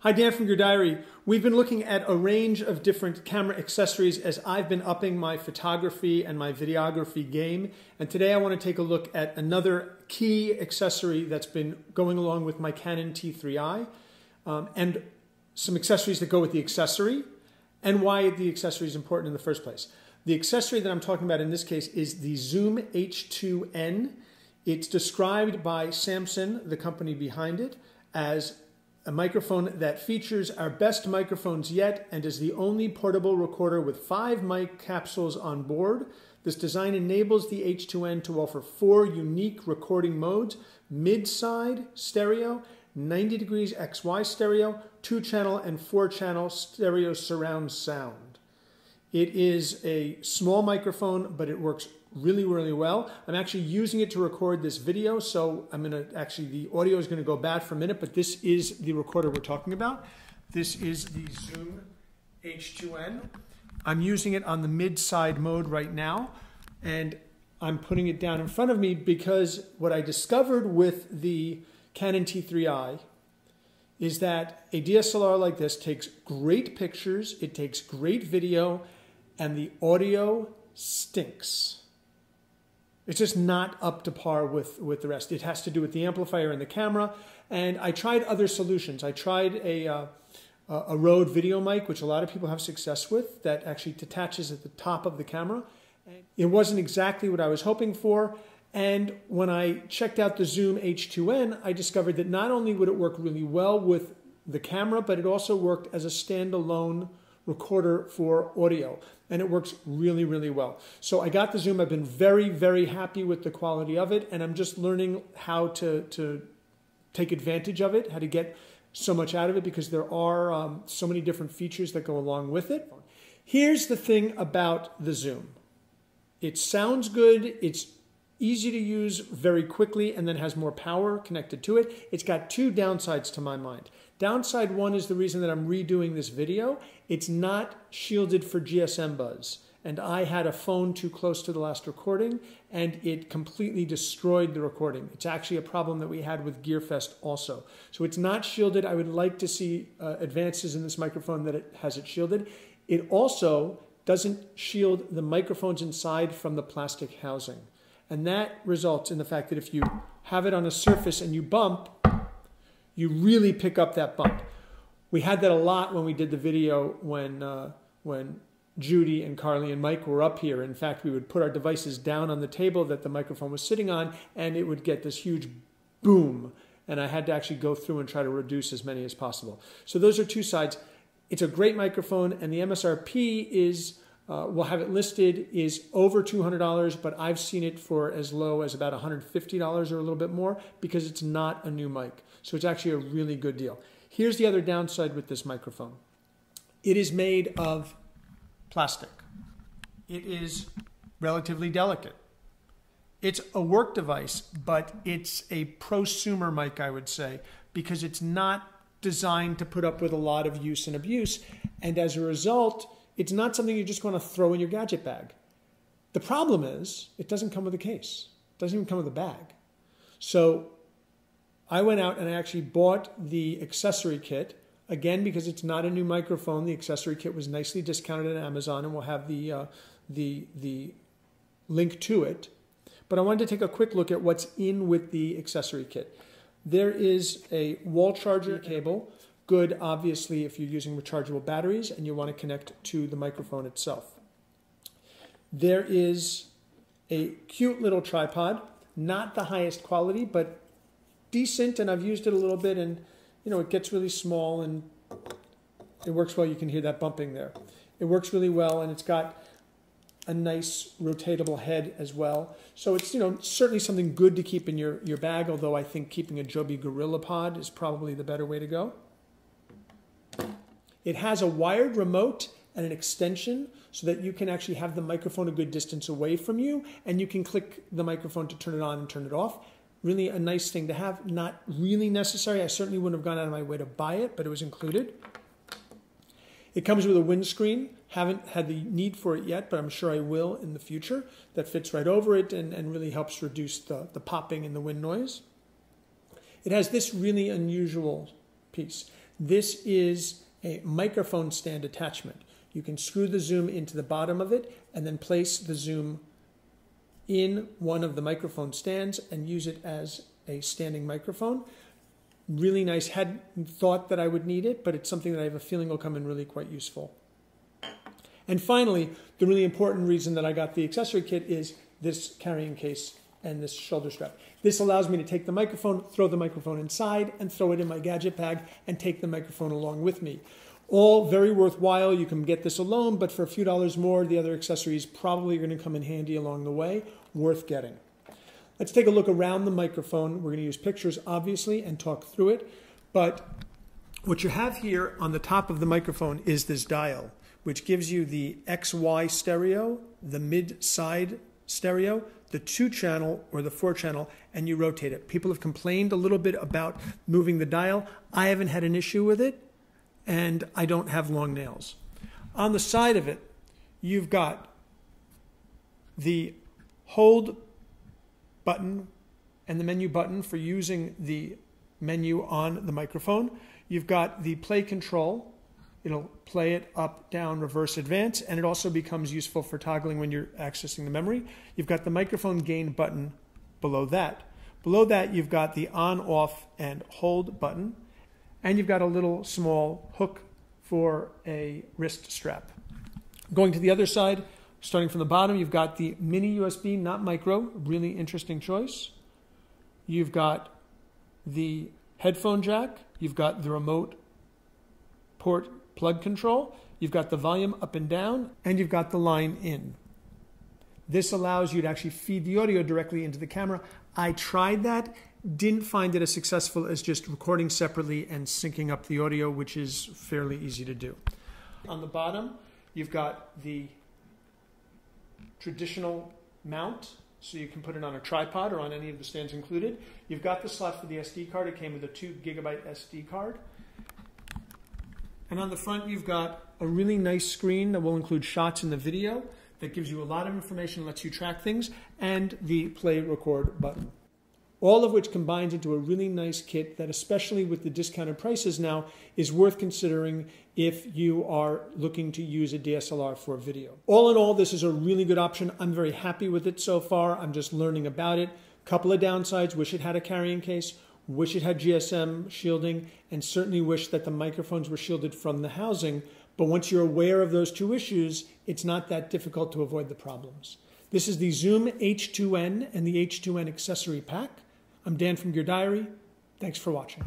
Hi, Dan from Your Diary. We've been looking at a range of different camera accessories as I've been upping my photography and my videography game. And today I want to take a look at another key accessory that's been going along with my Canon T3i and some accessories that go with the accessory and why the accessory is important in the first place. The accessory that I'm talking about in this case is the Zoom H2N. It's described by Samson, the company behind it, as a microphone that features our best microphones yet and is the only portable recorder with 5 mic capsules on board. This design enables the H2N to offer 4 unique recording modes: mid-side stereo, 90 degrees XY stereo, 2-channel and 4-channel stereo surround sound. It is a small microphone, but it works really, really well. I'm actually using it to record this video, so the audio is going to go bad for a minute, but this is the recorder we're talking about. This is the Zoom H2N. I'm using it on the mid-side mode right now, and I'm putting it down in front of me because what I discovered with the Canon T3i is that a DSLR like this takes great pictures, it takes great video, and the audio stinks. It's just not up to par with the rest. It has to do with the amplifier and the camera. And I tried other solutions. I tried a Rode video mic, which a lot of people have success with, that actually detaches at the top of the camera. It wasn't exactly what I was hoping for. And when I checked out the Zoom H2N, I discovered that not only would it work really well with the camera, but it also worked as a standalone recorder for audio, and it works really, really well. So I got the Zoom. I've been very, very happy with the quality of it, and I'm just learning how to take advantage of it, how to get so much out of it, because there are so many different features that go along with it. Here's the thing about the Zoom. It sounds good, it's easy to use very quickly, and then has more power connected to it. It's got 2 downsides to my mind. Downside 1 is the reason that I'm redoing this video. It's not shielded for GSM buzz. And I had a phone too close to the last recording, and it completely destroyed the recording. It's actually a problem that we had with GearFest also. So it's not shielded. I would like to see advances in this microphone that it has it shielded. It also doesn't shield the microphones inside from the plastic housing. And that results in the fact that if you have it on a surface and you bump, you really pick up that bump. We had that a lot when we did the video when Judy and Carly and Mike were up here. In fact, we would put our devices down on the table that the microphone was sitting on, and it would get this huge boom. And I had to actually go through and try to reduce as many as possible. So those are 2 sides. It's a great microphone, and the MSRP is, we'll have it listed, is over $200, but I've seen it for as low as about $150 or a little bit more because it's not a new mic. So it's actually a really good deal. Here's the other downside with this microphone. It is made of plastic. It is relatively delicate. It's a work device, but it's a prosumer mic, I would say, because it's not designed to put up with a lot of use and abuse. And as a result, it's not something you're just going to throw in your gadget bag. The problem is it doesn't come with a case. It doesn't even come with a bag. So I went out and I actually bought the accessory kit, again, because it's not a new microphone. The accessory kit was nicely discounted at Amazon, and we'll have the link to it. But I wanted to take a quick look at what's in with the accessory kit. There is a wall charger cable, good, obviously, if you're using rechargeable batteries and you want to connect to the microphone itself. There is a cute little tripod, not the highest quality, but decent, and I've used it a little bit, and it gets really small and it works well. You can hear that bumping there. It works really well, and it's got a nice rotatable head as well. So it's certainly something good to keep in your bag, although I think keeping a Joby Gorilla Pod is probably the better way to go. It has a wired remote and an extension so that you can actually have the microphone a good distance away from you, and you can click the microphone to turn it on and turn it off. Really a nice thing to have, not really necessary. I certainly wouldn't have gone out of my way to buy it, but it was included. It comes with a windscreen. Haven't had the need for it yet, but I'm sure I will in the future. That fits right over it and really helps reduce the popping and the wind noise. It has this really unusual piece. This is a microphone stand attachment. You can screw the Zoom into the bottom of it and then place the Zoom in one of the microphone stands and use it as a standing microphone. Really nice. Hadn't thought that I would need it, but it's something that I have a feeling will come in really quite useful. And finally, the really important reason that I got the accessory kit is this carrying case and this shoulder strap. This allows me to take the microphone, throw the microphone inside, and throw it in my gadget bag and take the microphone along with me. All very worthwhile. You can get this alone, but for a few dollars more, the other accessories probably are going to come in handy along the way. Worth getting. Let's take a look around the microphone. We're going to use pictures, obviously, and talk through it. But what you have here on the top of the microphone is this dial, which gives you the XY stereo, the mid-side stereo, the 2-channel or the 4-channel, and you rotate it. People have complained a little bit about moving the dial. I haven't had an issue with it, and I don't have long nails. On the side of it, you've got the hold button and the menu button for using the menu on the microphone. You've got the play control. It'll play it up, down, reverse, advance, and it also becomes useful for toggling when you're accessing the memory. You've got the microphone gain button below that. Below that, you've got the on, off, and hold button, and you've got a little small hook for a wrist strap. Going to the other side, starting from the bottom, you've got the mini USB, not micro, really interesting choice. You've got the headphone jack, you've got the remote port plug control, you've got the volume up and down, and you've got the line in. This allows you to actually feed the audio directly into the camera. I tried that, didn't find it as successful as just recording separately and syncing up the audio, which is fairly easy to do. On the bottom, you've got the traditional mount, so you can put it on a tripod or on any of the stands included. You've got the slot for the SD card. It came with a 2 GB SD card. And on the front, you've got a really nice screen that will include shots in the video that gives you a lot of information, lets you track things, and the play record button. All of which combines into a really nice kit that, especially with the discounted prices now, is worth considering if you are looking to use a DSLR for video. All in all, this is a really good option. I'm very happy with it so far. I'm just learning about it. Couple of downsides: wish it had a carrying case, wish it had GSM shielding, and certainly wish that the microphones were shielded from the housing. But once you're aware of those two issues, it's not that difficult to avoid the problems. This is the Zoom H2N and the H2N accessory pack. I'm Dan from Gear Diary. Thanks for watching.